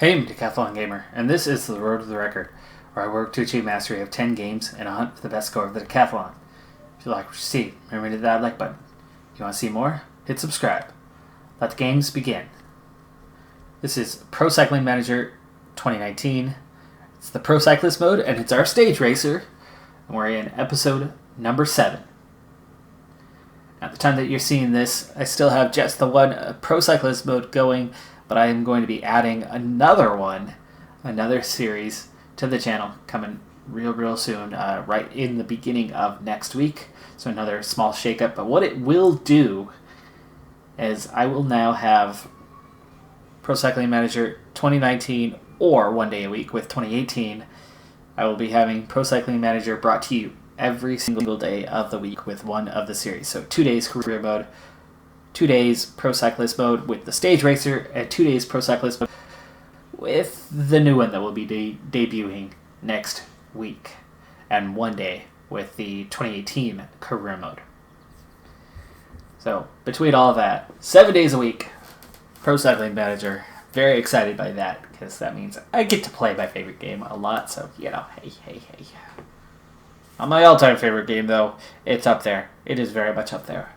Hey, I'm Decathlon Gamer, and this is the Road to the Record, where I work to achieve mastery of 10 games and a hunt for the best score of the Decathlon. If you like what you see, remember to hit that like button. If you want to see more, hit subscribe. Let the games begin. This is Pro Cycling Manager 2019. It's the Pro Cyclist mode, and it's our stage racer, and we're in episode number 7. At the time that you're seeing this, I still have just the one Pro Cyclist mode going, but I am going to be adding another series to the channel coming real soon, right in the beginning of next week. So another small shakeup. But what it will do is I will now have Pro Cycling Manager 2019 or one day a week with 2018. I will be having Pro Cycling Manager brought to you every single day of the week with one of the series. So 2 days career mode, 2 days Pro Cyclist mode with the Stage Racer, and 2 days Pro Cyclist mode with the new one that will be debuting next week, and 1 day with the 2018 career mode. So between all of that, 7 days a week, Pro Cycling Manager. Very excited by that because that means I get to play my favorite game a lot. So, hey. Not my all-time favorite game, though. It's up there. It is very much up there.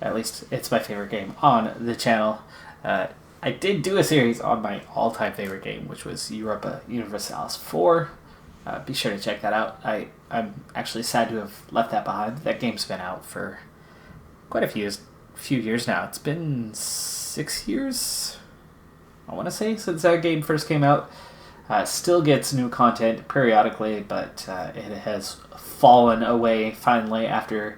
At least it's my favorite game on the channel. I did do a series on my all-time favorite game, which was Europa Universalis 4. Be sure to check that out. I'm actually sad to have left that behind. That game's been out for quite a few years now. It's been 6 years, I want to say, since that game first came out. Still gets new content periodically, but it has fallen away finally after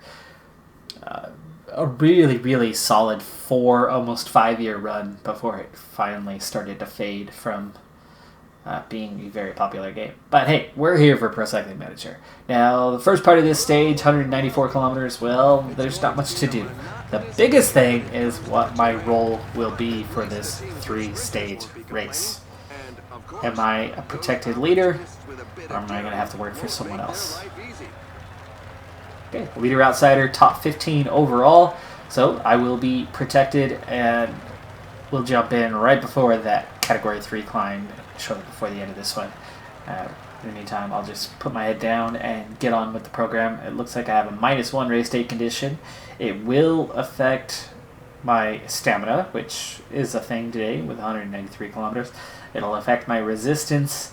a really solid 4, almost 5-year run before it finally started to fade from being a very popular game. But hey, we're here for Pro Cycling Manager. Now, the first part of this stage, 194 kilometers, well, there's not much to do. The biggest thing is what my role will be for this 3-stage race. Am I a protected leader, or am I going to have to work for someone else? Okay, leader outsider, top 15 overall, so I will be protected, and we'll jump in right before that Category 3 climb, shortly before the end of this one. In the meantime, I'll just put my head down and get on with the program. It looks like I have a -1 race day condition. It will affect my stamina, which is a thing today with 193 kilometers. It'll affect my resistance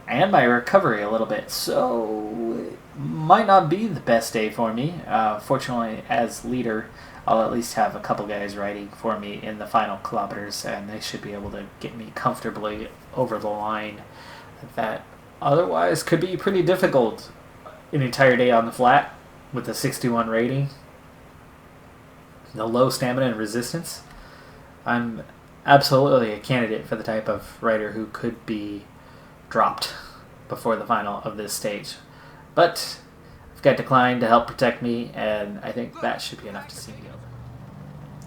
and my recovery a little bit, so it might not be the best day for me. Fortunately, as leader, I'll at least have a couple guys riding for me in the final kilometers, and they should be able to get me comfortably over the line. That otherwise could be pretty difficult. An entire day on the flat with a 61 rating, the low stamina and resistance. I'm absolutely a candidate for the type of rider who could be dropped before the final of this stage. But I've got Decline to help protect me, and I think that should be enough to see me over.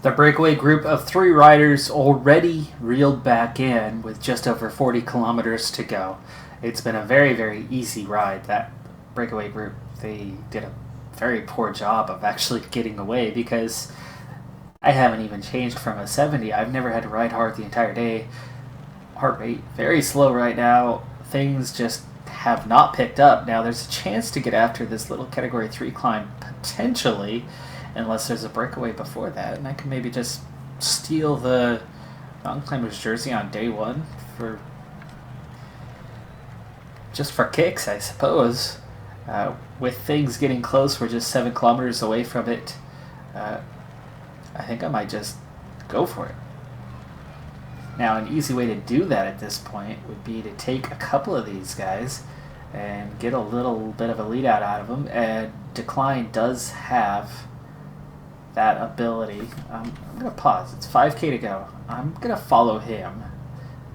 The breakaway group of 3 riders already reeled back in with just over 40 kilometers to go. It's been a very easy ride. That breakaway group, they did a very poor job of actually getting away because I haven't even changed from a 70. I've never had to ride hard the entire day. Heart rate very slow right now. Things just have not picked up. Now there's a chance to get after this little Category 3 climb potentially, unless there's a breakaway before that, and I can maybe just steal the Mountain Climbers jersey on day 1 for kicks, I suppose. With things getting close, we're just 7 kilometers away from it. I think I might just go for it. Now, an easy way to do that at this point would be to take a couple of these guys and get a little bit of a lead out of them, and Decline does have that ability. I'm going to pause. It's 5K to go. I'm going to follow him,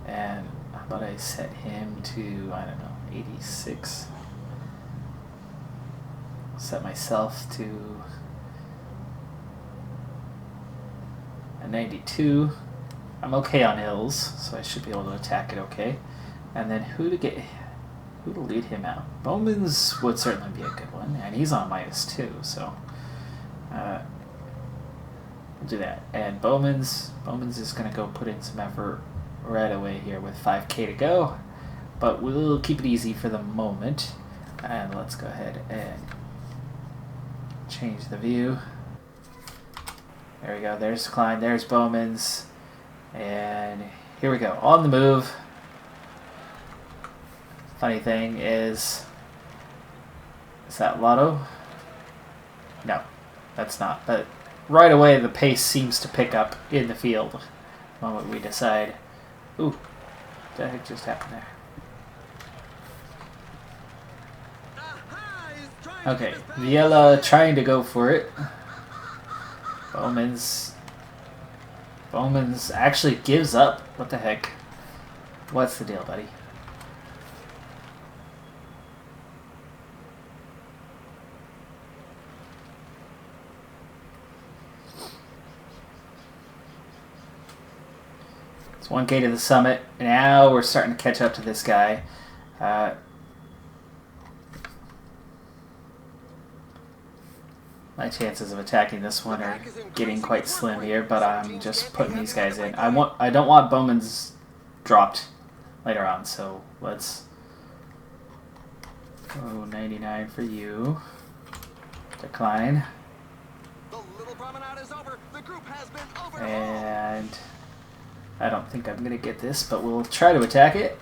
and how about I set him to, 86? Set myself to a 92. I'm okay on hills, so I should be able to attack it okay. And then who to lead him out? Bowman's would certainly be a good one, and he's on -2, so we'll do that. And Bowman's is going to go put in some effort right away here with 5K to go. But we'll keep it easy for the moment. And let's go ahead and change the view. There we go. There's Klein. There's Bowman's. And here we go. On the move. Funny thing is that Lotto? No, that's not. But right away the pace seems to pick up in the field the moment we decide. Ooh, what the heck just happened there? Okay, Viella trying to go for it. Bowman's actually gives up. What the heck? What's the deal, buddy? It's 1K to the summit. Now we're starting to catch up to this guy. My chances of attacking this one are getting quite slim here, but I'm just putting these guys in. I don't want Bowman's dropped later on, so let's go 99 for you. Decline. And I don't think I'm gonna get this, but we'll try to attack it.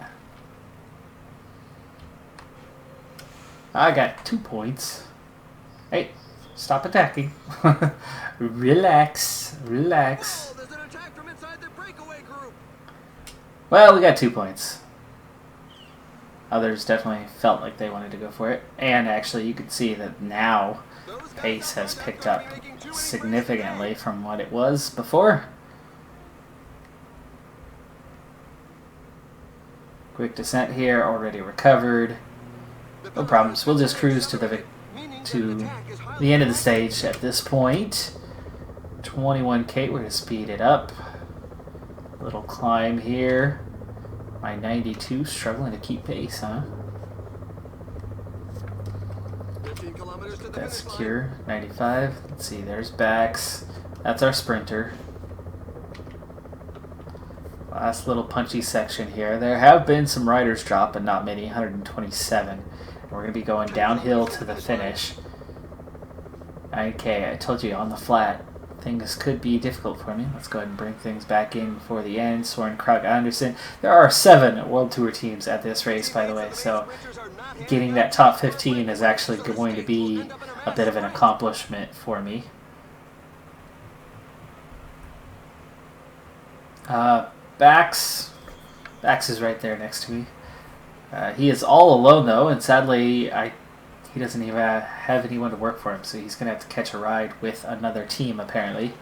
I got 2 points. Hey. Stop attacking. Relax. Relax. Oh, there's an attack from inside the breakaway group. Well, we got 2 points. Others definitely felt like they wanted to go for it. And actually, you could see that now pace has picked up significantly from what it was before. Quick descent here, already recovered. No problems. We'll just cruise to the end of the stage at this point. 21K, we're going to speed it up. Little climb here. My 92 struggling to keep pace, huh? That's secure. 95. Let's see, there's Bax. That's our sprinter. Last little punchy section here. There have been some riders drop, but not many. 127. We're going to be going downhill to the finish. 9K, I told you, on the flat, things could be difficult for me. Let's go ahead and bring things back in before the end. Soren Krug Anderson. There are 7 World Tour teams at this race, by the way, so getting that top 15 is actually going to be a bit of an accomplishment for me. Bax is right there next to me. He is all alone, though, and sadly, he doesn't even have anyone to work for him, so he's going to have to catch a ride with another team, apparently.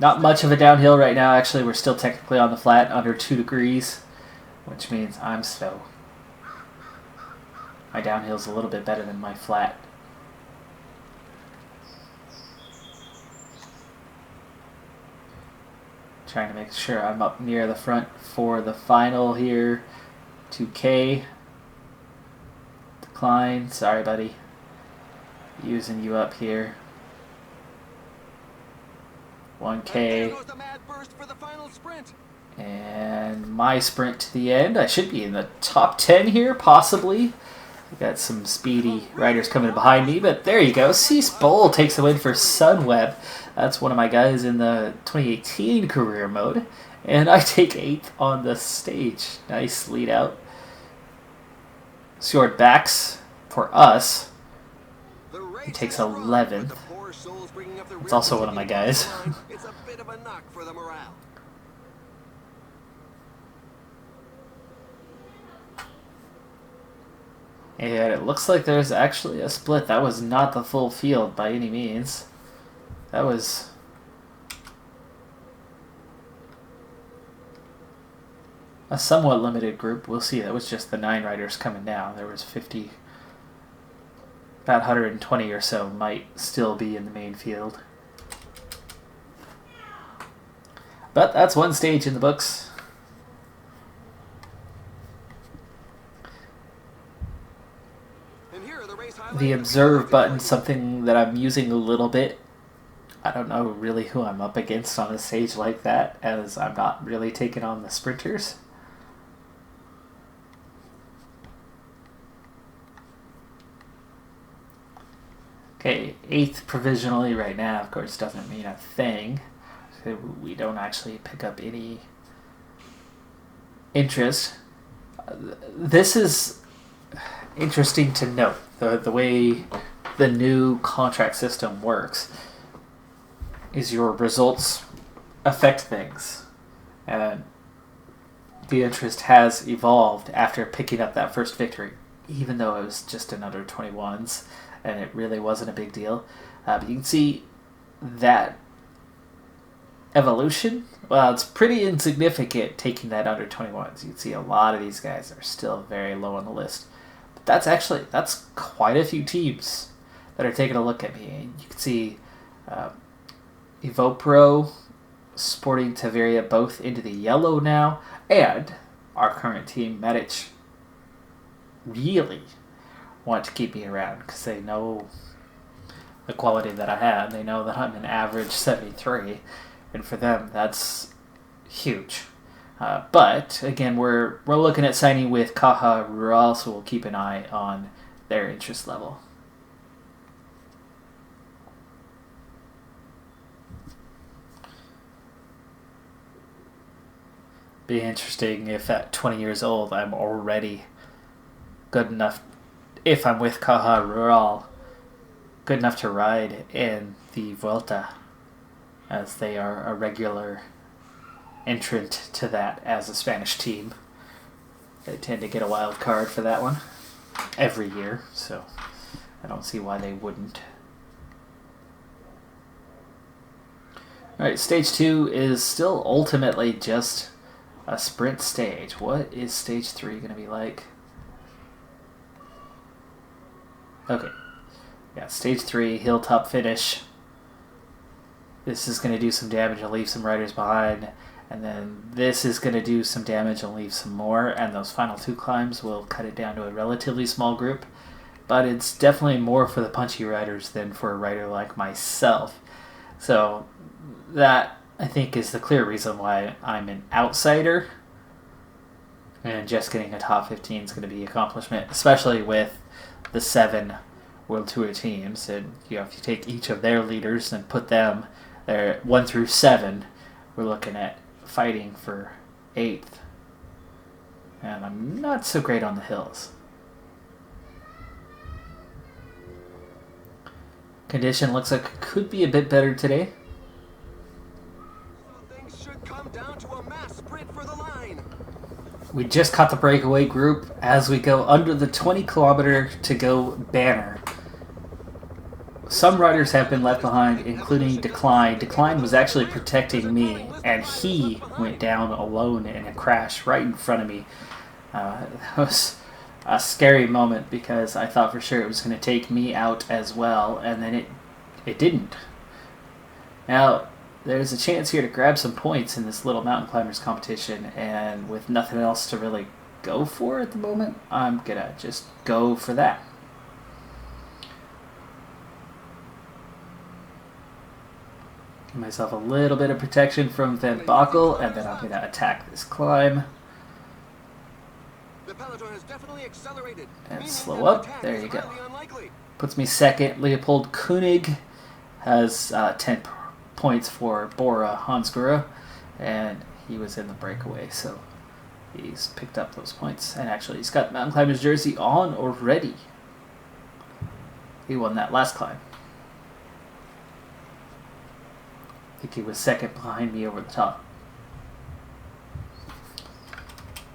Not much of a downhill right now, actually. We're still technically on the flat, under 2 degrees, which means I'm slow. My downhill's a little bit better than my flat. Trying to make sure I'm up near the front for the final here. 2K. Decline. Sorry, buddy. Using you up here. 1K. And my sprint to the end. I should be in the top 10 here, possibly. We got some speedy riders coming behind me, but there you go. Cease Bowl takes the win for Sunweb. That's one of my guys in the 2018 career mode. And I take 8th on the stage. Nice lead out. Stuart Bax for us. He takes 11th. It's also one of my guys. It's a bit of a knock for the morale. And it looks like there's actually a split. That was not the full field by any means. That was a somewhat limited group. We'll see. That was just the 9 riders coming down. There was 50, about 120 or so might still be in the main field. But that's one stage in the books. The observe button, something that I'm using a little bit I don't know really who I'm up against on a stage like that, as I'm not really taking on the sprinters. Okay, 8th provisionally right now, of course, doesn't mean a thing. So we don't actually pick up any interest. This is interesting to note, the way the new contract system works is your results affect things, and the interest has evolved after picking up that first victory, even though it was just in under 21s and it really wasn't a big deal. But you can see that evolution. Well, it's pretty insignificant taking that under 21s. You can see a lot of these guys are still very low on the list. But that's quite a few teams that are taking a look at me. And you can see EvoPro, Sporting Taveria both into the yellow now, and our current team, Medic, really want to keep me around because they know the quality that I have. They know that I'm an average 73, and for them that's huge. But again, we're looking at signing with Caja Rural, so we'll keep an eye on their interest level. Be interesting if at 20 years old I'm already good enough, if I'm with Caja Rural, good enough to ride in the Vuelta, as they are a regular entrant to that as a Spanish team. They tend to get a wild card for that one every year, so I don't see why they wouldn't. Alright, stage 2 is still ultimately just a sprint stage. What is stage 3 going to be like? Okay. Yeah, stage 3, hilltop finish. This is going to do some damage and leave some riders behind. And then this is going to do some damage and leave some more. And those final 2 climbs will cut it down to a relatively small group. But it's definitely more for the punchy riders than for a rider like myself. So that, I think, is the clear reason why I'm an outsider. And just getting a top 15 is going to be an accomplishment, especially with the 7 World Tour teams. And if you take each of their leaders and put them there 1 through 7, we're looking at fighting for 8th. And I'm not so great on the hills. Condition looks like it could be a bit better today. Things should come down to a mass sprint for the line. We just caught the breakaway group as we go under the 20-kilometer to go banner. Some riders have been left behind, including Decathlon. Decathlon was actually protecting me, and he went down alone in a crash right in front of me. That was a scary moment because I thought for sure it was going to take me out as well, and then it didn't. Now, there's a chance here to grab some points in this little mountain climbers competition, and with nothing else to really go for at the moment, I'm going to just go for that. Give myself a little bit of protection from Van Bakel, and then I'm going to attack this climb. The peloton has definitely accelerated. And slow up. There you go. Puts me second. Leopold Koenig has 10 points for Bora Hansgrohe, and he was in the breakaway, so he's picked up those points. And actually, he's got Mountain Climbers jersey on already. He won that last climb. I think he was second behind me over the top.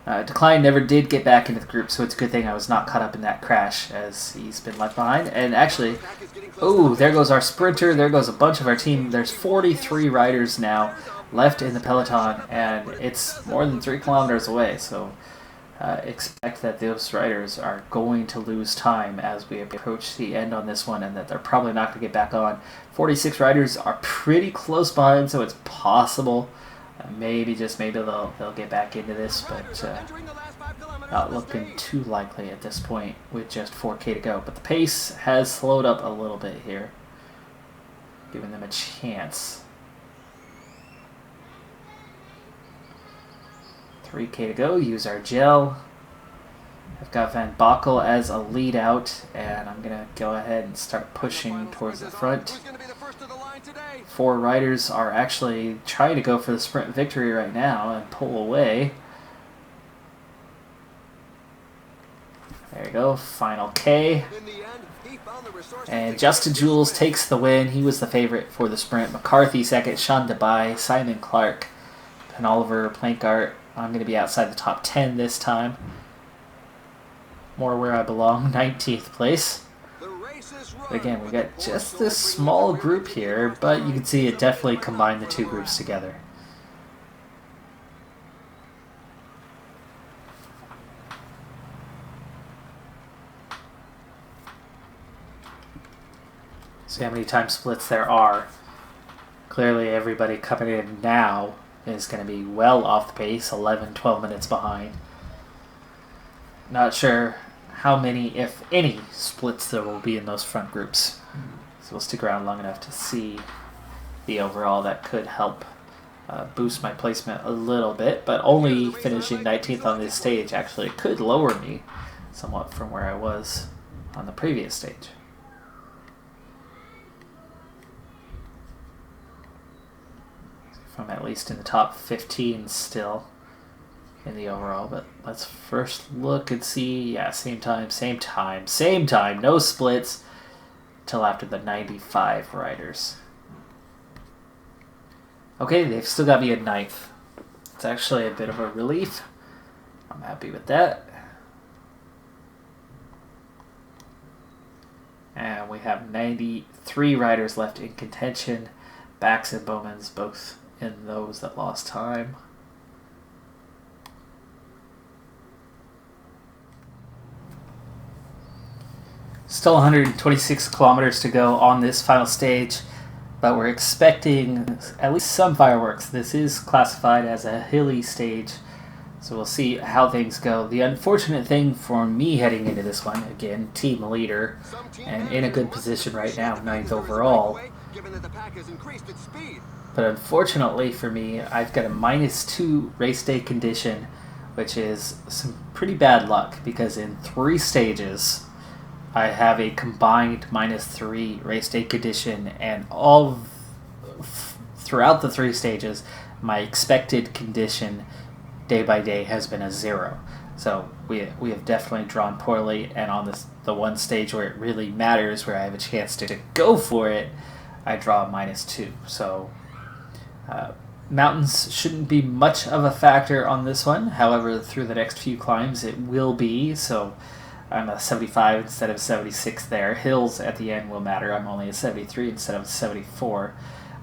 Decline never did get back into the group, so it's a good thing I was not caught up in that crash, as he's been left behind. And actually, oh, there goes our sprinter, there goes a bunch of our team. There's 43 riders now left in the peloton, and it's more than 3 kilometers away, so expect that those riders are going to lose time as we approach the end on this one, and that they're probably not going to get back on. 46 riders are pretty close behind, so it's possible. Maybe, just maybe, they'll get back into this, but not looking too likely at this point with just 4K to go. But the pace has slowed up a little bit here. giving them a chance. 3K to go. Use our gel. I've got Van Bockel as a lead out, and I'm going to go ahead and start pushing towards the front. 4 riders are actually trying to go for the sprint victory right now and pull away. There you go, final K. And Justin Jules takes the win. He was the favorite for the sprint. McCarthy second, Sean DeBye, Simon Clark, and Oliver Plankart. I'm going to be outside the top 10 this time. More where I belong, 19th place. But again, we got just this small group here, but you can see it definitely combined the two groups together. See how many time splits there are. Clearly everybody coming in now is going to be well off the pace, 11, 12 minutes behind. Not sure how many, if any, splits there will be in those front groups. So we'll stick around long enough to see the overall. That could help boost my placement a little bit, but only finishing 19th on this stage actually could lower me somewhat from where I was on the previous stage. If I'm at least in the top 15 still in the overall, but let's first look and see. Yeah, same time, no splits till after the 95 riders. Okay, they've still got me at 9th. It's actually a bit of a relief. I'm happy with that. And we have 93 riders left in contention. Bax and Bowman's both in those that lost time. Still 126 kilometers to go on this final stage, but we're expecting at least some fireworks. This is classified as a hilly stage, so we'll see how things go. The unfortunate thing for me heading into this one, again, team leader, and in a good position right now, 9th overall. But unfortunately for me, I've got a -2 race day condition, which is some pretty bad luck, because in 3 stages, I have a combined -3 race day condition, and throughout the 3 stages, my expected condition day by day has been a 0. So we have definitely drawn poorly, and on the one stage where it really matters, where I have a chance to go for it, I draw a -2. So mountains shouldn't be much of a factor on this one. However, through the next few climbs, it will be. So I'm a 75 instead of 76 there. Hills at the end will matter. I'm only a 73 instead of a 74.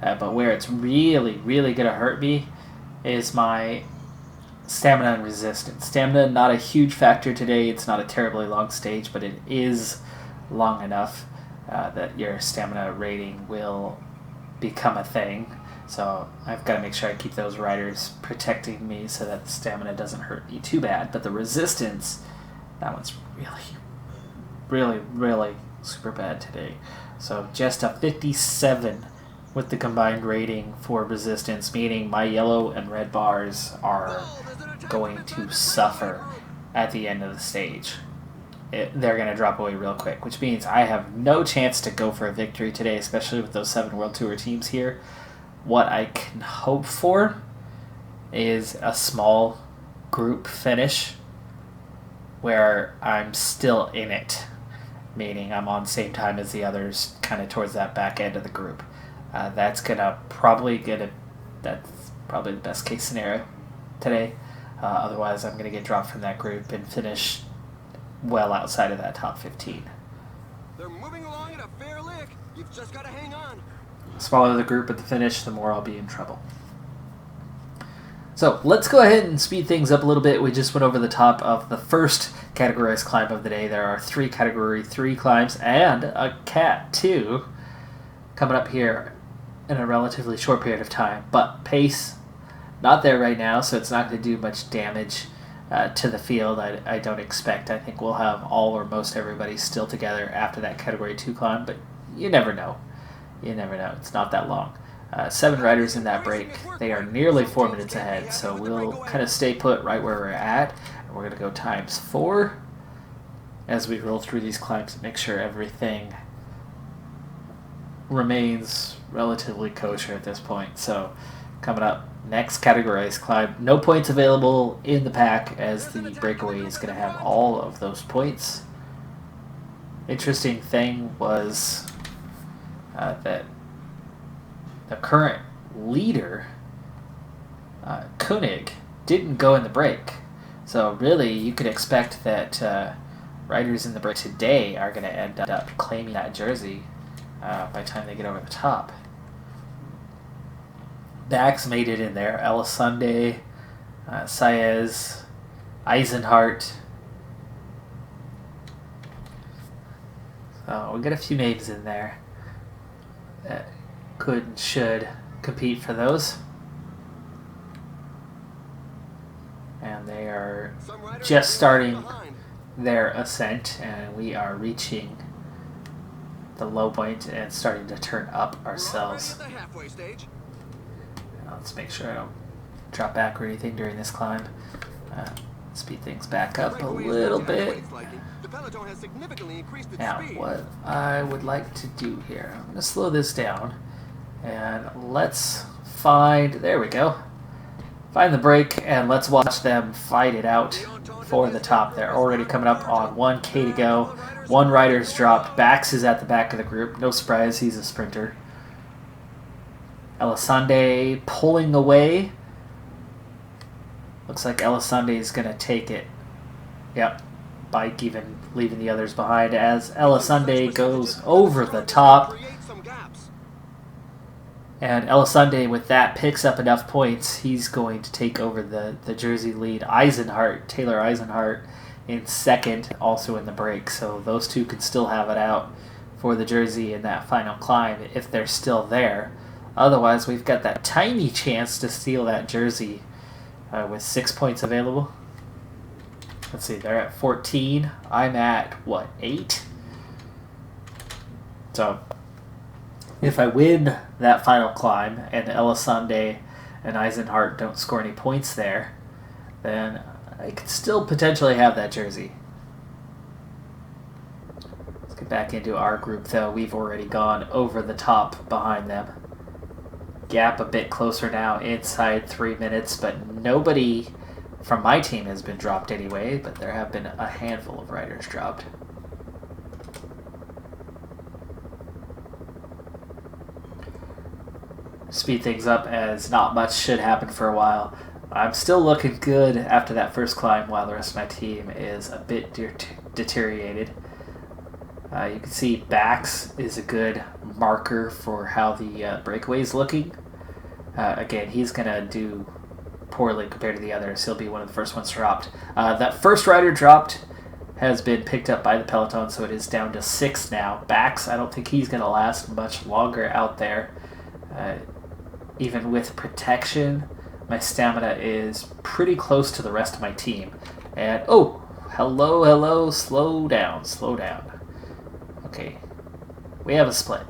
But where it's really, really going to hurt me is my stamina and resistance. Stamina, not a huge factor today. It's not a terribly long stage, but it is long enough that your stamina rating will become a thing. So I've got to make sure I keep those riders protecting me so that the stamina doesn't hurt me too bad. But the resistance, that one's really super bad today. So just a 57 with the combined rating for resistance, meaning my yellow and red bars are going to suffer at the end of the stage. They're going to drop away real quick, which means I have no chance to go for a victory today, especially with those 7 World Tour teams here. What I can hope for is a small group finish where I'm still in it, meaning I'm on the same time as the others, kind of towards that back end of the group. That's probably the best case scenario today. Otherwise, I'm going to get dropped from that group and finish well outside of that top 15. They're moving along at a fair lick. You've just got to hang on. The smaller the group at the finish, the more I'll be in trouble. So let's go ahead and speed things up a little bit. We just went over the top of the first categorized climb of the day. There are 3 Category 3 climbs and a Cat 2 coming up here in a relatively short period of time. But pace, not there right now, so it's not going to do much damage to the field. I don't expect. I think we'll have all or most everybody still together after that Category 2 climb, but you never know. You never know. It's not that long. 7 riders in that break. They are nearly 4 minutes ahead, so we'll kind of stay put right where we're at. And we're going to go times 4 as we roll through these climbs to make sure everything remains relatively kosher at this point. So coming up, next categorized climb. No points available in the pack as the breakaway is going to have all of those points. Interesting thing was that the current leader, Koenig, didn't go in the break. So really, you could expect that riders in the break today are going to end up claiming that jersey by the time they get over the top. Bax made it in there. Elisunde, Saez, Eisenhart. So we got a few names in there that could and should compete for those. And they are just starting their ascent, and we are reaching the low point and starting to turn up ourselves. Let's make sure I don't drop back or anything during this climb. Speed things back up a little bit. Now, what I would like to do here, I'm going to slow this down, and let's find, there we go, find the break, and let's watch them fight it out for the top. They're already coming up on 1K to go. 1 rider's dropped. Bax is at the back of the group. No surprise, he's a sprinter. Elisunde pulling away. Looks like Elisunde is going to take it. Yep. Bike even leaving the others behind as Elisunde goes over the top. And Elisunde, with that, picks up enough points. He's going to take over the jersey lead. Taylor Eisenhart in second, also in the break. So those two can still have it out for the jersey in that final climb if they're still there. Otherwise, we've got that tiny chance to steal that jersey with 6 points available. Let's see, they're at 14. I'm at, 8? So, if I win that final climb and Elisunde and Eisenhart don't score any points there, then I could still potentially have that jersey. Let's get back into our group, though. We've already gone over the top behind them. Gap a bit closer now, inside 3 minutes, but nobody from my team has been dropped anyway, but there have been a handful of riders dropped. Speed things up as not much should happen for a while. I'm still looking good after that first climb while the rest of my team is a bit deteriorated. You can see Bax is a good marker for how the breakaway is looking. Again, he's going to do poorly compared to the others. He'll be one of the first ones dropped. That first rider dropped has been picked up by the peloton, so it is down to 6 now. Bax, I don't think he's going to last much longer out there. Even with protection, my stamina is pretty close to the rest of my team. And, oh, hello, slow down. Okay, we have a split.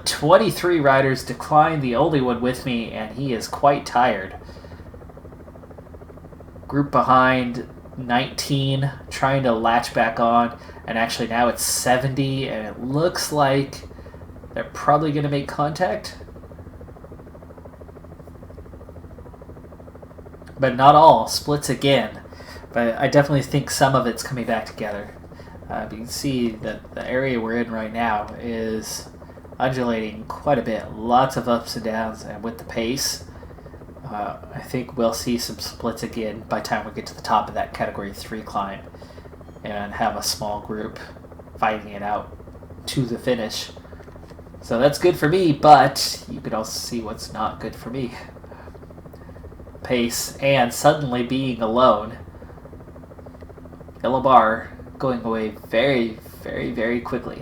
23 riders declined, the only one with me, and he is quite tired. Group behind, 19, trying to latch back on, and actually now it's 70, and it looks like they're probably going to make contact. But not all. Splits again. But I definitely think some of it's coming back together. You can see that the area we're in right now is undulating quite a bit. Lots of ups and downs, and with the pace, I think we'll see some splits again by the time we get to the top of that Category 3 climb and have a small group fighting it out to the finish. So that's good for me, but you can also see what's not good for me. Pace and suddenly being alone. Yellow bar going away very, very, very quickly.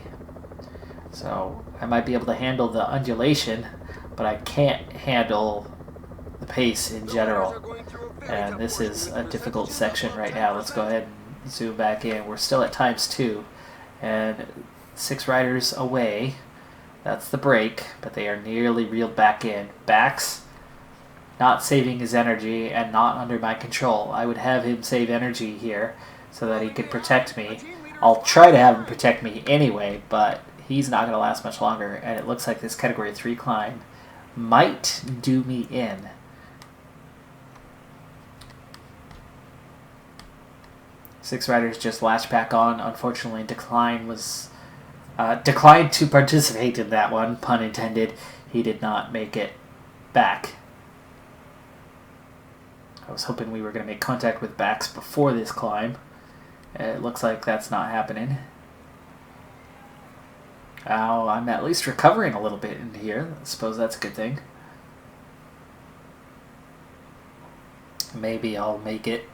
So I might be able to handle the undulation, but I can't handle the pace in general. And this is a difficult section right now. Let's go ahead and zoom back in. We're still at times 2, and 6 riders away. That's the break, but they are nearly reeled back in. Bax not saving his energy and not under my control. I would have him save energy here so that he could protect me. I'll try to have him protect me anyway, but he's not going to last much longer, and it looks like this Category 3 climb might do me in. Six riders just latched back on. Unfortunately, declined to participate in that one, pun intended. He did not make it back. I was hoping we were going to make contact with Bax before this climb. It looks like that's not happening. Oh, I'm at least recovering a little bit in here. I suppose that's a good thing. Maybe I'll make it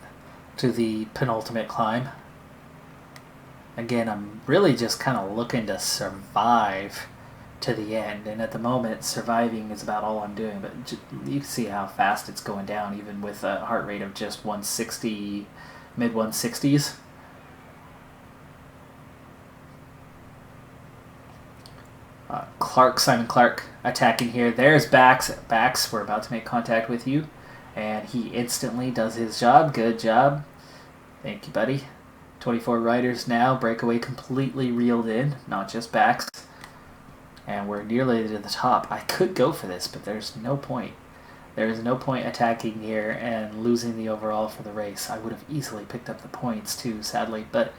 to the penultimate climb. Again, I'm really just kind of looking to survive to the end, and at the moment surviving is about all I'm doing, but you can see how fast it's going down even with a heart rate of just 160, mid 160s. Simon Clark attacking here. There's Bax. Bax, we're about to make contact with you, and he instantly does his job. Good job. Thank you, buddy. 24 riders now. Breakaway completely reeled in, not just Bax. And we're nearly to the top. I could go for this, but there's no point. There is no point attacking here and losing the overall for the race. I would have easily picked up the points too, sadly, but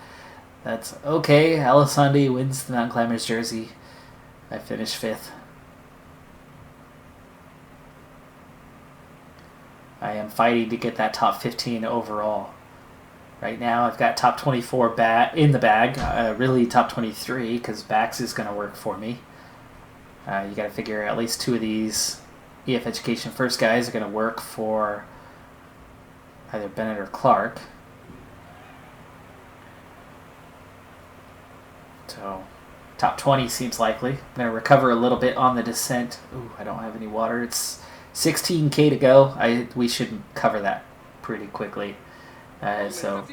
that's okay. Alessandri wins the Mountain Climbers jersey. I finished 5th. I am fighting to get that top 15 overall. Right now I've got top 24 in the bag. Really top 23 because Bax is going to work for me. You got to figure at least 2 of these EF Education First guys are going to work for either Bennett or Clark. So top 20 seems likely. I'm going to recover a little bit on the descent. Ooh, I don't have any water. It's 16K to go. We should cover that pretty quickly. So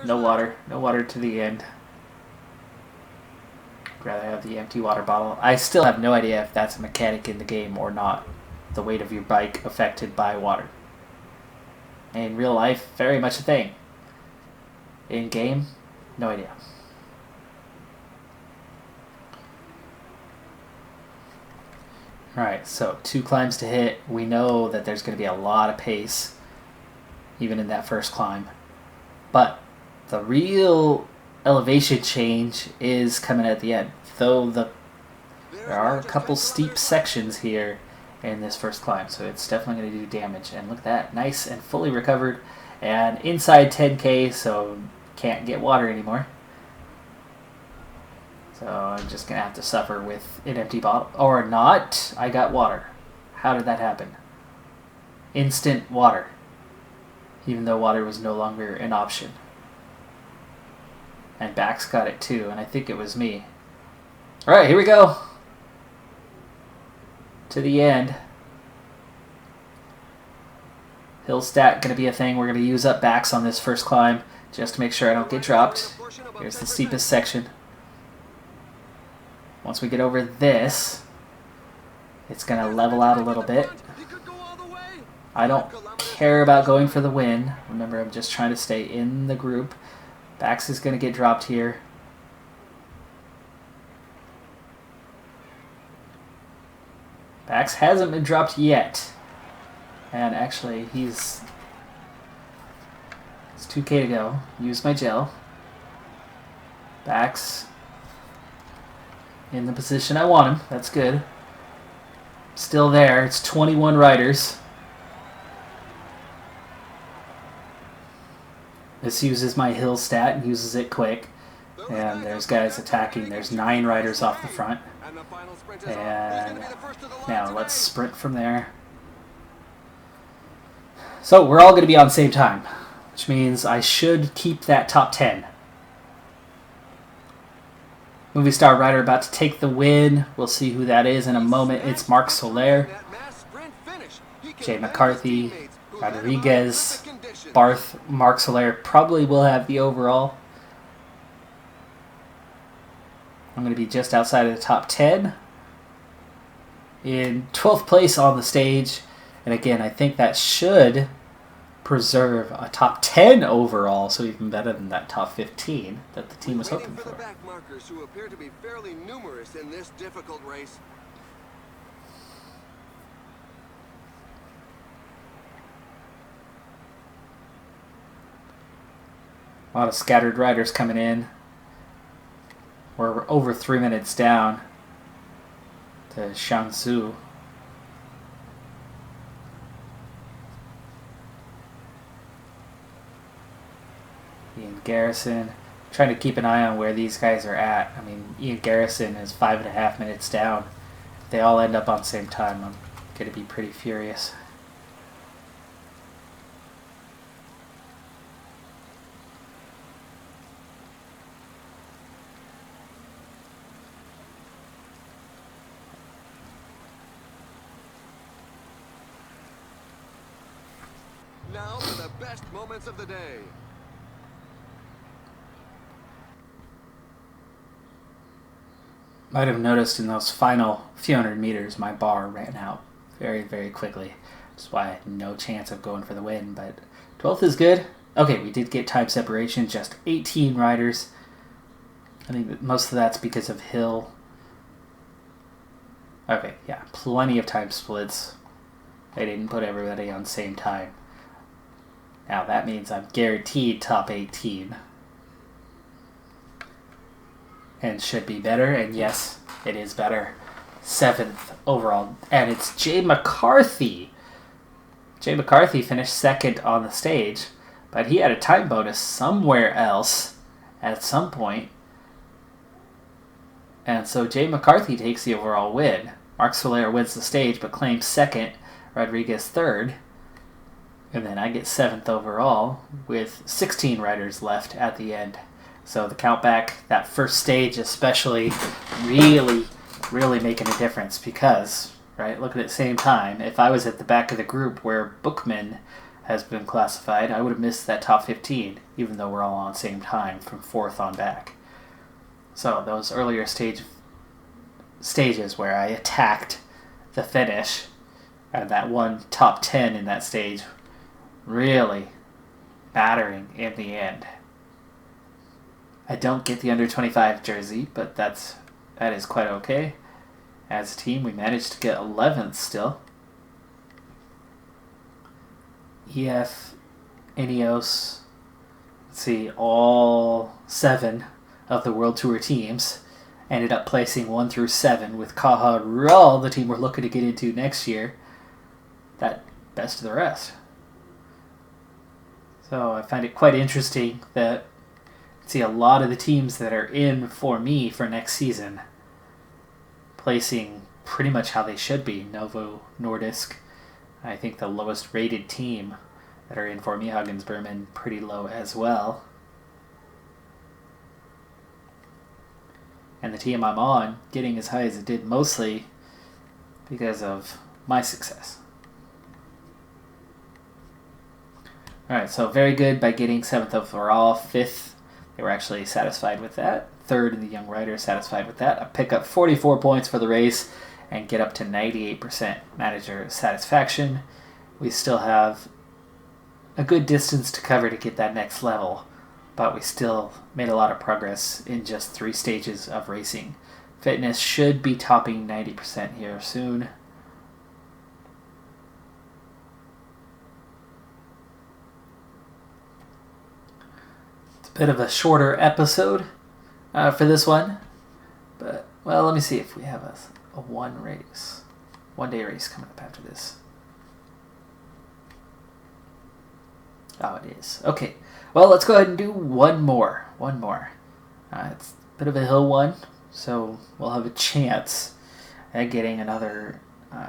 no water to the end. Rather have the empty water bottle. I still have no idea if that's a mechanic in the game or not. The weight of your bike affected by water. In real life, very much a thing. In game, no idea. Alright, so 2 climbs to hit. We know that there's going to be a lot of pace, even in that first climb. But the real elevation change is coming at the end, though there are a couple steep sections here in this first climb, so it's definitely going to do damage. And look at that, nice and fully recovered, and inside 10K, so can't get water anymore. So I'm just going to have to suffer with an empty bottle, or not. I got water. How did that happen? Instant water, even though water was no longer an option. And Bax got it too, and I think it was me. Alright, here we go. To the end. Hill stat going to be a thing. We're going to use up Bax on this first climb just to make sure I don't get dropped. Here's the steepest section. Once we get over this, it's going to level out a little bit. I don't care about going for the win. Remember, I'm just trying to stay in the group. Bax is going to get dropped here. Bax hasn't been dropped yet. And actually, it's 2K to go. Use my gel. Bax in the position I want him. That's good. Still there. It's 21 riders. This uses my hill stat and uses it quick. And there's guys attacking. There's 9 riders off the front. And now let's sprint from there. So we're all going to be on the same time, which means I should keep that top 10. Movie star rider about to take the win. We'll see who that is in a moment. It's Mark Soler, Jay McCarthy, Rodriguez, Barth. Mark Soler probably will have the overall. I'm going to be just outside of the top 10. in 12th place on the stage. And again, I think that should preserve a top 10 overall, so even better than that top 15 that the team was hoping for. The back markers who appear to be fairly numerous in this difficult race. A lot of scattered riders coming in. We're over 3 minutes down to Shansu. Ian Garrison. Trying to keep an eye on where these guys are at. I mean, Ian Garrison is 5.5 minutes down. If they all end up on the same time, I'm going to be pretty furious. Now for the best moments of the day. Might have noticed in those final few hundred meters, my bar ran out very, very quickly. That's why I had no chance of going for the win, but 12th is good. Okay, we did get time separation, just 18 riders. I think that most of that's because of Hill. Okay, yeah, plenty of time splits. They didn't put everybody on the same time. Now that means I'm guaranteed top 18. And should be better, and yes, it is better. 7th overall, and it's Jay McCarthy. Jay McCarthy finished 2nd on the stage, but he had a time bonus somewhere else at some point. And so Jay McCarthy takes the overall win. Mark Soler wins the stage, but claims 2nd, Rodriguez 3rd. And then I get 7th overall with 16 riders left at the end. So the countback, that first stage especially, really making a difference because, right, look at the same time, if I was at the back of the group where Bookman has been classified, I would have missed that top 15, even though we're all on the same time from 4th on back. So those earlier stages where I attacked the finish and that one top 10 in that stage really mattering in the end. I don't get the under 25 jersey, but that is quite okay. As a team, we managed to get 11th still. EF, Ineos, let's see, all 7 of the World Tour teams ended up placing 1 through 7 with Caja Rural, the team we're looking to get into next year, that best of the rest. So I find it quite interesting that see a lot of the teams that are in for me for next season placing pretty much how they should be. Novo Nordisk, I think the lowest rated team that are in for me, Huggins Berman, pretty low as well. And the team I'm on getting as high as it did mostly because of my success. Alright, so very good by getting 7th overall, 5th. They were actually satisfied with that. 3rd in the Young Riders satisfied with that. I pick up 44 points for the race and get up to 98% manager satisfaction. We still have a good distance to cover to get that next level, but we still made a lot of progress in just 3 stages of racing. Fitness should be topping 90% here soon. Bit of a shorter episode for this one, but well, let me see if we have a one day race coming up after this. Oh, it is. Okay, well, let's go ahead and do one more. It's a bit of a hill one, so we'll have a chance at getting another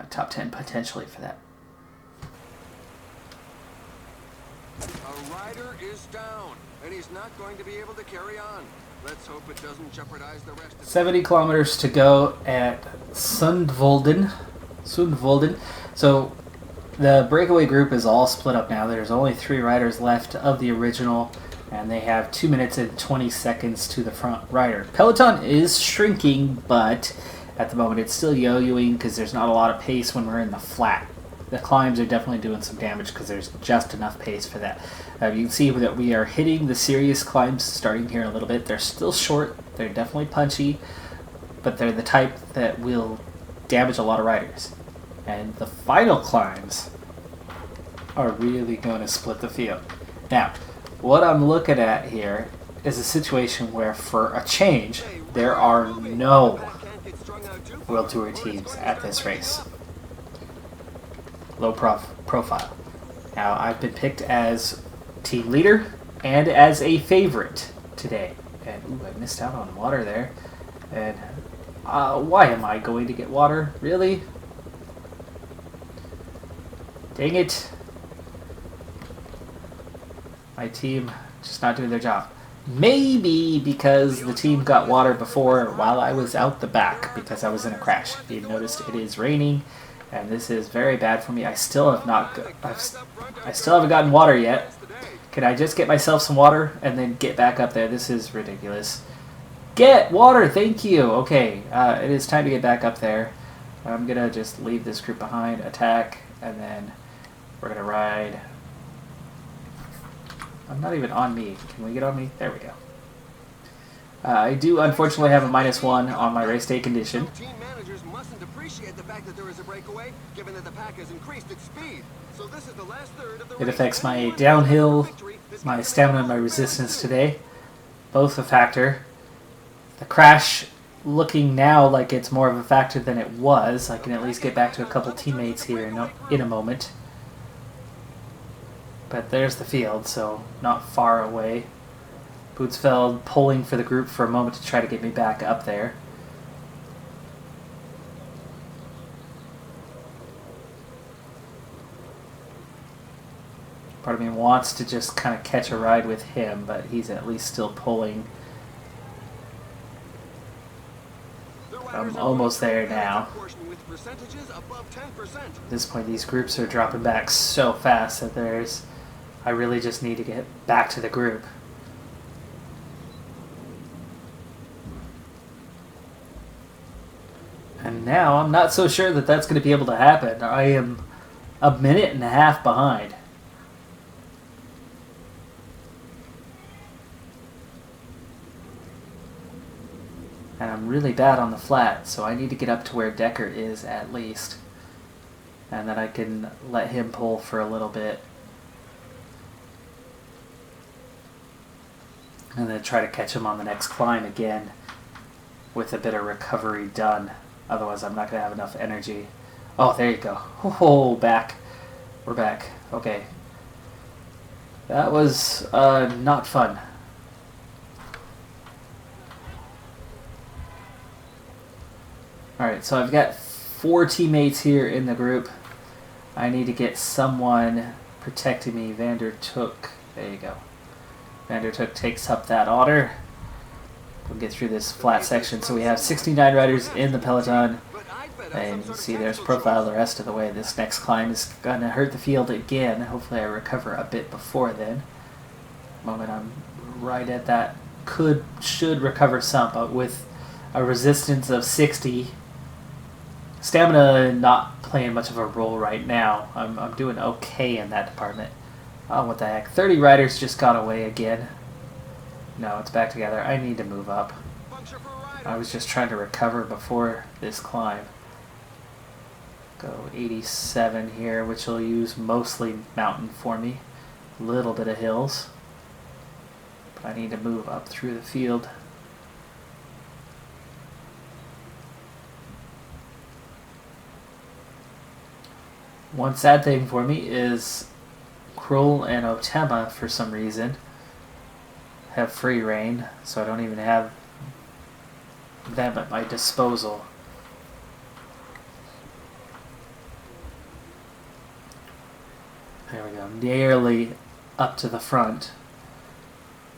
top 10 potentially for that. A rider is down, and he's not going to be able to carry on. Let's hope it doesn't jeopardize the rest of 70 kilometers to go at Sundvolden. So the breakaway group is all split up now. There's only 3 riders left of the original, and they have 2 minutes and 20 seconds to the front rider. Peloton is shrinking, but at the moment. It's still yo-yoing because there's not a lot of pace when we're in the flat. The climbs are definitely doing some damage because there's just enough pace for that. You can see that we are hitting the serious climbs starting here in a little bit. They're still short. They're definitely punchy, but they're the type that will damage a lot of riders. And the final climbs are really going to split the field. Now, what I'm looking at here is a situation where, for a change, there are no World Tour teams at this race. Low profile. Now, I've been picked as team leader and as a favorite today. And, ooh, I missed out on water there. And, why am I going to get water? Really? Dang it. My team just not doing their job. Maybe because the team got water before while I was out the back because I was in a crash. If you noticed, it is raining, and this is very bad for me. I still have not. I still haven't gotten water yet. Can I just get myself some water and then get back up there? This is ridiculous. Get water, thank you. Okay, it is time to get back up there. I'm gonna just leave this group behind, attack, and then we're gonna ride. I'm not even on me. Can we get on me? There we go. I do unfortunately have a -1 on my race day condition. Team managers mustn't appreciate the fact that there is a breakaway, given that the pack has increased its speed. So this is the last third of the It race. affects my downhill, my stamina, and my resistance today. Both a factor. The crash looking now like it's more of a factor than it was. I can at least get back to a couple teammates here in a moment. But there's the field, so not far away. Bootsfeld pulling for the group for a moment to try to get me back up there. Part of me wants to just kind of catch a ride with him, but he's at least still pulling. I'm almost there now. At this point, these groups are dropping back so fast that I really just need to get back to the group. And now I'm not so sure that that's going to be able to happen. I am a minute and a half behind. And I'm really bad on the flat, so I need to get up to where Decker is at least. And then I can let him pull for a little bit. And then try to catch him on the next climb again with a bit of recovery done. Otherwise I'm not going to have enough energy. Oh, there you go. Oh, back. We're back. Okay. That was not fun. Alright, so I've got 4 teammates here in the group. I need to get someone protecting me. Vandertook. There you go. Vandertook takes up that order. We'll get through this flat section. So we have 69 riders in the peloton. And you can see there's profile the rest of the way. This next climb is going to hurt the field again. Hopefully I recover a bit before then. Moment I'm right at that. Should recover some, but with a resistance of 60. Stamina not playing much of a role right now. I'm doing okay in that department. Oh, what the heck. 30 riders just got away again. No, it's back together. I need to move up. I was just trying to recover before this climb. Go 87 here, which will use mostly mountain for me. A little bit of hills. But I need to move up through the field. One sad thing for me is Krull and Otema, for some reason, have free reign, so I don't even have them at my disposal. There we go, nearly up to the front,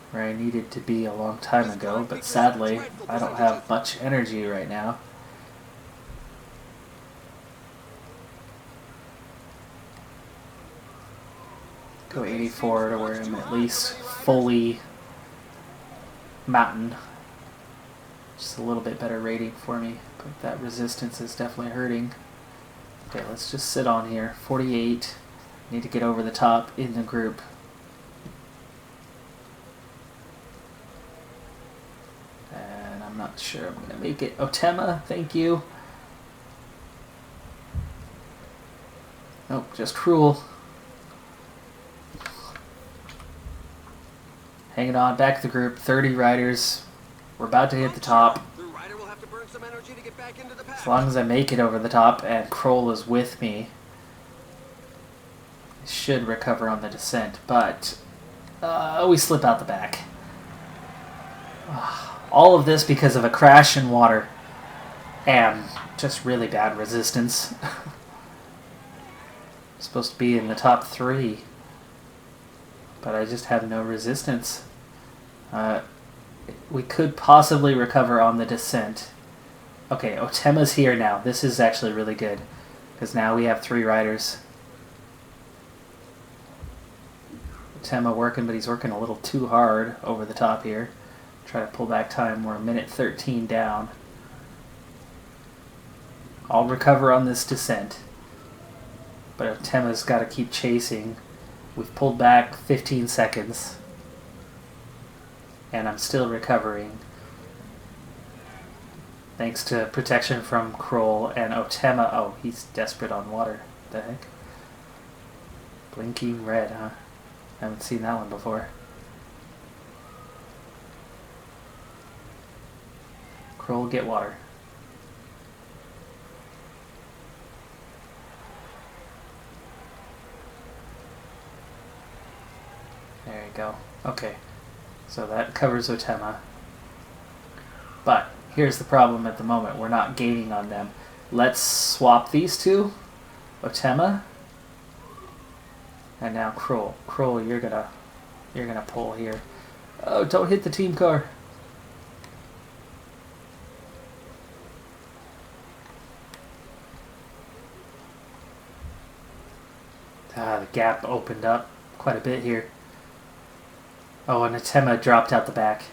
where I needed to be a long time ago, but sadly, I don't have much energy right now. Go 84 to where I'm at least fully mountain. Just a little bit better rating for me, but that resistance is definitely hurting. Okay, let's just sit on here. 48. Need to get over the top in the group. And I'm not sure I'm going to make it. Otema, thank you. Nope, just Cruel. Hanging on, back to the group. 30 riders. We're about to hit the top. The rider will have to burn some energy to get back into the pack. As long as I make it over the top and Kroll is with me, I should recover on the descent, but we slip out the back. All of this because of a crash in water and just really bad resistance. Supposed to be in the top 3, but I just have no resistance. We could possibly recover on the descent. Okay, Otema's here now. This is actually really good, because now we have 3 riders. Otema working, but he's working a little too hard over the top here. Try to pull back time. We're a minute 13 down. I'll recover on this descent, but Otema's got to keep chasing. We've pulled back 15 seconds. And I'm still recovering. Thanks to protection from Kroll and Otema. Oh, he's desperate on water. What the heck? Blinking red, huh? Haven't seen that one before. Kroll, get water. There you go. Okay. So that covers Otema. But here's the problem at the moment. We're not gaining on them. Let's swap these two. Otema. And now Kroll. Kroll, you're gonna pull here. Oh, don't hit the team car. The gap opened up quite a bit here. Oh, and Otema dropped out the back.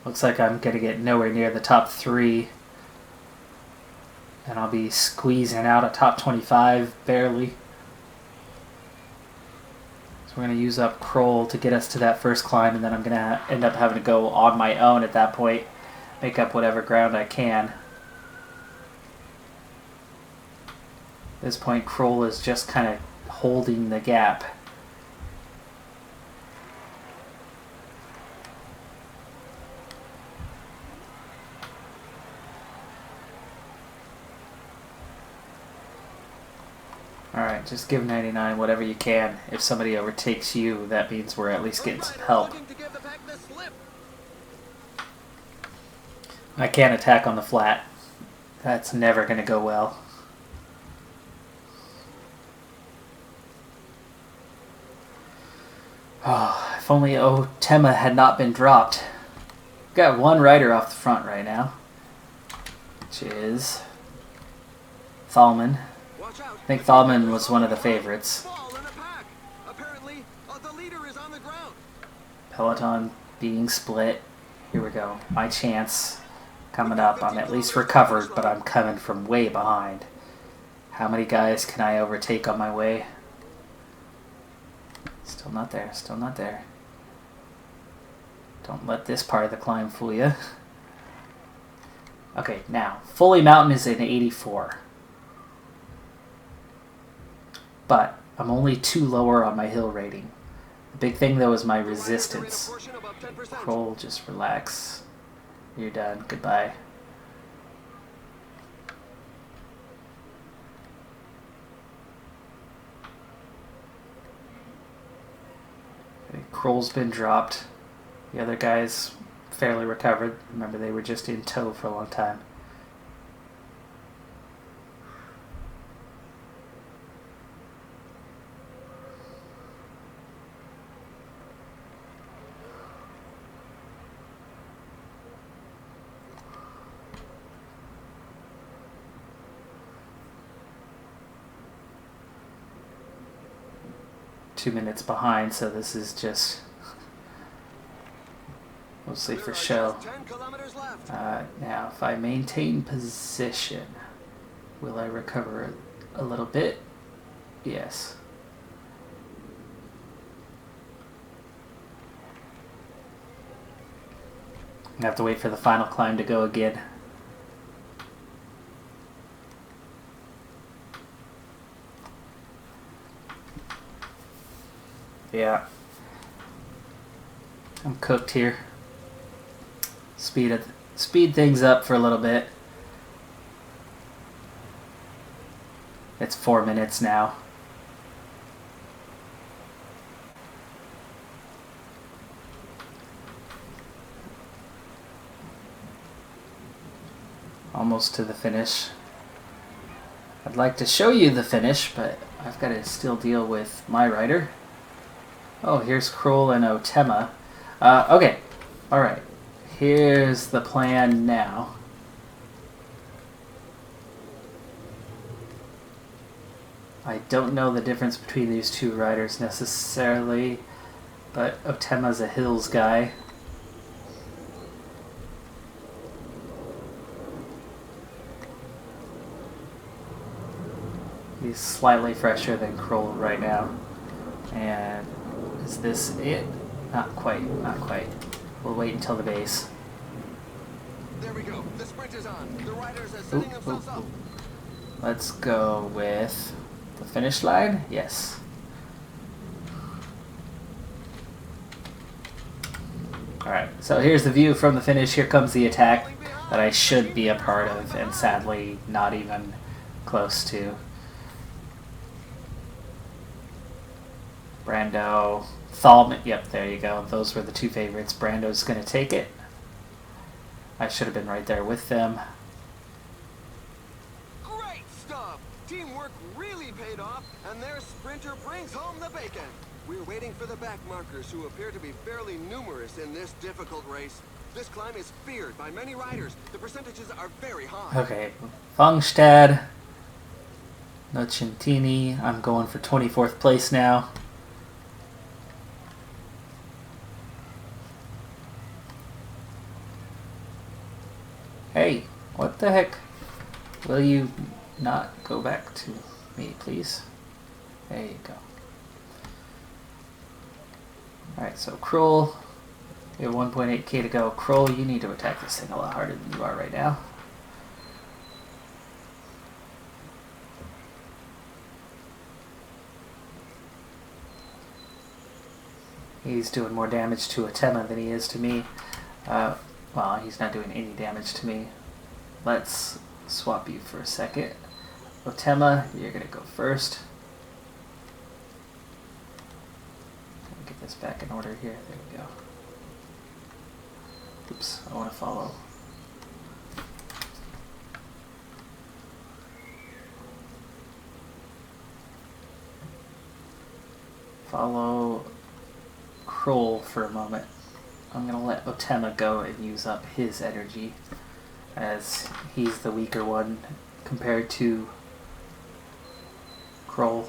Looks like I'm going to get nowhere near the top 3. And I'll be squeezing out a top 25, barely. So we're going to use up Kroll to get us to that first climb, and then I'm going to end up having to go on my own at that point. Make up whatever ground I can. At this point, Kroll is just kind of holding the gap. Alright, just give 99 whatever you can. If somebody overtakes you, that means we're at least getting some help. I can't attack on the flat. That's never going to go well. Oh, if only Otema had not been dropped. Got 1 rider off the front right now, which is Thalman. I think Thalman was one of the favorites. Peloton being split. Here we go. My chance coming up. I'm at least recovered, but I'm coming from way behind. How many guys can I overtake on my way? Still not there, still not there. Don't let this part of the climb fool you. Okay, now, Foley Mountain is in 84. But I'm only 2 lower on my hill rating. The big thing though is my resistance. Kroll, just relax. You're done, goodbye. Kroll's been dropped. The other guys fairly recovered. Remember, they were just in tow for a long time. 2 minutes behind, so this is just mostly for show. 10 kilometers left. Now, if I maintain position, will I recover a little bit? Yes. I have to wait for the final climb to go again. Yeah. I'm cooked here. Speed things up for a little bit. It's 4 minutes now. Almost to the finish. I'd like to show you the finish, but I've got to still deal with my rider. Oh, here's Kroll and Otema. Okay, alright. Here's the plan now. I don't know the difference between these two riders necessarily, but Otema's a hills guy. He's slightly fresher than Kroll right now. And is this it? Not quite, not quite. We'll wait until the base. There we go. The sprint is on. The riders are setting themselves up. Let's go with the finish line. Yes. Alright, so here's the view from the finish. Here comes the attack that I should be a part of, and sadly not even close to. Brando, Thalman, yep, there you go. Those were the two favorites. Brando's going to take it. I should have been right there with them. Great stuff! Teamwork really paid off, and their sprinter brings home the bacon. We're waiting for the back markers, who appear to be fairly numerous in this difficult race. This climb is feared by many riders. The percentages are very high. Okay, Fangstad, Nocentini. I'm going for 24th place now. Hey, what the heck? Will you not go back to me, please? There you go. Alright, so Kroll, we have 1.8k to go. Kroll, you need to attack this thing a lot harder than you are right now. He's doing more damage to Otema than he is to me. Well, he's not doing any damage to me. Let's swap you for a second. Otema, you're going to go first. Get this back in order here. There we go. Oops, I want to follow. Follow Kroll for a moment. I'm going to let Otema go and use up his energy, as he's the weaker one compared to Kroll.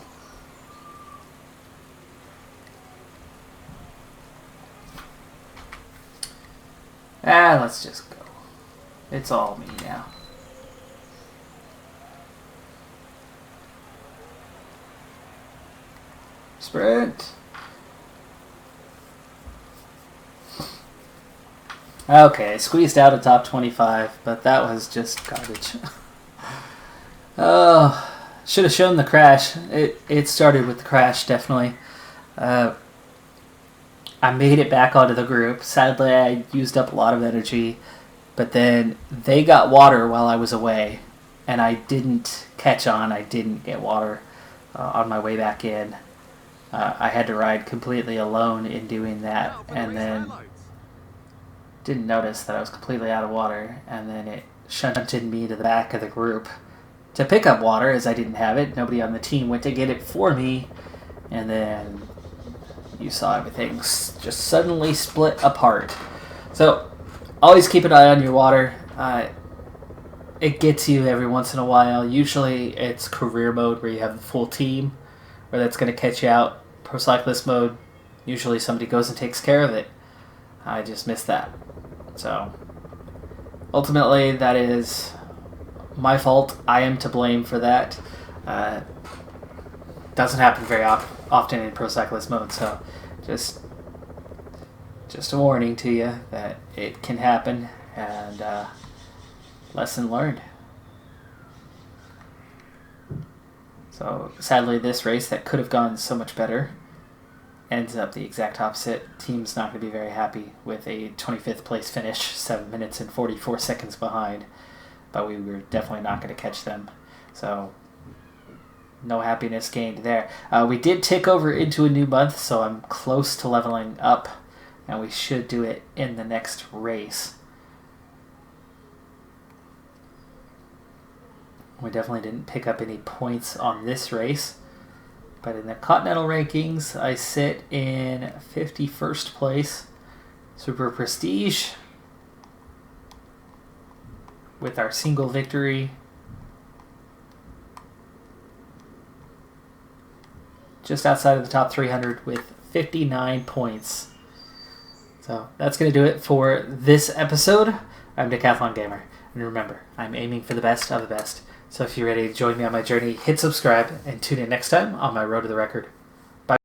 Let's just go. It's all me now. Sprint! Okay, I squeezed out a top 25, but that was just garbage. Oh, should have shown the crash. It started with the crash, definitely. I made it back onto the group. Sadly, I used up a lot of energy, but then they got water while I was away, and I didn't catch on. I didn't get water on my way back in. I had to ride completely alone in doing that, and then didn't notice that I was completely out of water, and then it shunted me to the back of the group to pick up water, as I didn't have it. Nobody on the team went to get it for me, and then you saw everything just suddenly split apart. So always keep an eye on your water. It gets you every once in a while. Usually it's career mode where you have a full team, where that's going to catch you out Pro Cyclist mode, usually somebody goes and takes care of it. I just missed that. So, ultimately, that is my fault. I am to blame for that. Doesn't happen very often in Pro Cyclist mode, so just a warning to you that it can happen, and lesson learned. So sadly, this race that could have gone so much better ends up the exact opposite. Team's not going to be very happy with a 25th place finish, 7 minutes and 44 seconds behind, but we were definitely not going to catch them. So no happiness gained there. We did tick over into a new month, so I'm close to leveling up, and we should do it in the next race. We definitely didn't pick up any points on this race, but in the Continental rankings, I sit in 51st place. Super Prestige with our single victory. Just outside of the top 300 with 59 points. So that's going to do it for this episode. I'm Decathlon Gamer. And remember, I'm aiming for the best of the best. So if you're ready to join me on my journey, hit subscribe and tune in next time on my Road to the Record.